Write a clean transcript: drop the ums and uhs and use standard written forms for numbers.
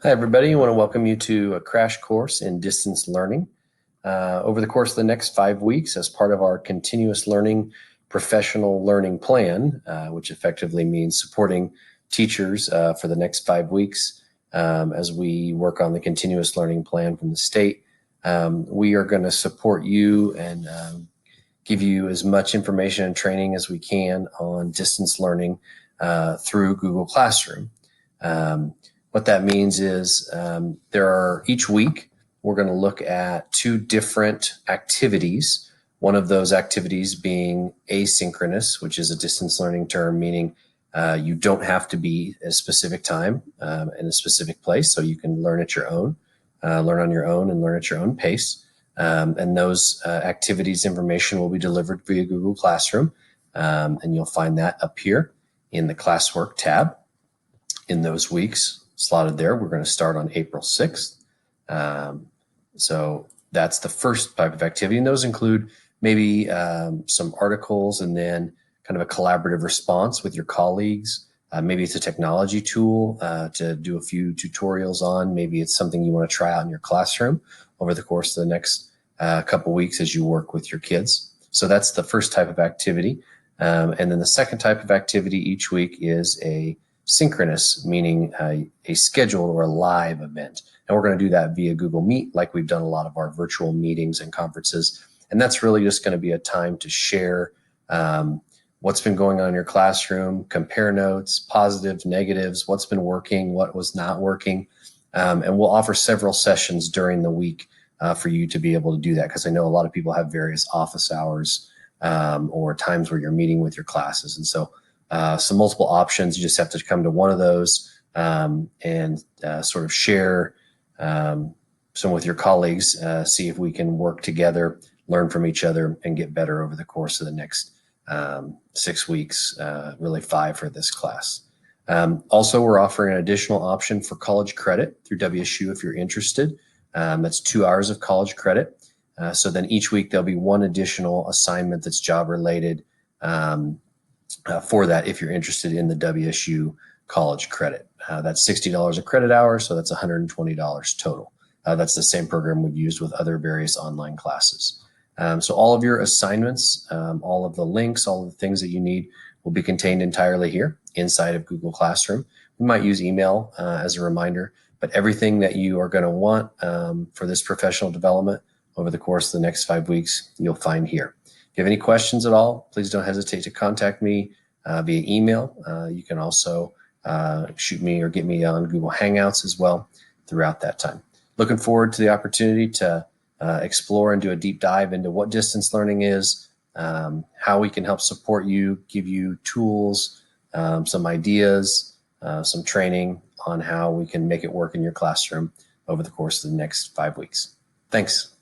Hi, everybody. I want to welcome you to a crash course in distance learning. Over the course of the next 5 weeks, as part of our continuous learning professional learning plan, which effectively means supporting teachers for the next 5 weeks as we work on the continuous learning plan from the state, we are going to support you and give you as much information and training as we can on distance learning through Google Classroom. What that means is each week we're going to look at two different activities. One of those activities being asynchronous, which is a distance learning term, meaning you don't have to be at a specific time in a specific place, so you can learn at your own, learn on your own and learn at your own pace. And those activities information will be delivered via Google Classroom. And you'll find that up here in the classwork tab in those weeks slotted there. We're going to start on April 6th. So that's the first type of activity. And those include maybe some articles and then kind of a collaborative response with your colleagues. Maybe it's a technology tool to do a few tutorials on. Maybe it's something you want to try out in your classroom over the course of the next couple weeks as you work with your kids. So that's the first type of activity. And then the second type of activity each week is a synchronous, meaning a scheduled or a live event. And we're going to do that via Google Meet, like we've done a lot of our virtual meetings and conferences. And that's really just going to be a time to share what's been going on in your classroom, compare notes, positives, negatives, what's been working, what was not working. And we'll offer several sessions during the week for you to be able to do that, because I know a lot of people have various office hours or times where you're meeting with your classes. And so some multiple options. You just have to come to one of those and sort of share some with your colleagues, see if we can work together, learn from each other, and get better over the course of the next 6 weeks, really 5 for this class. Also, we're offering an additional option for college credit through WSU if you're interested. That's 2 hours of college credit. So then each week there'll be one additional assignment that's job related for that if you're interested in the WSU college credit. That's $60 a credit hour, so that's $120 total. That's the same program we've used with other various online classes. So all of your assignments, all of the links, all of the things that you need will be contained entirely here inside of Google Classroom. We might use email as a reminder, but everything that you are going to want for this professional development over the course of the next 5 weeks, you'll find here. If you have any questions at all, please don't hesitate to contact me via email. You can also shoot me or get me on Google Hangouts as well throughout that time. Looking forward to the opportunity to explore and do a deep dive into what distance learning is, how we can help support you, give you tools, some ideas, some training on how we can make it work in your classroom over the course of the next 5 weeks. Thanks.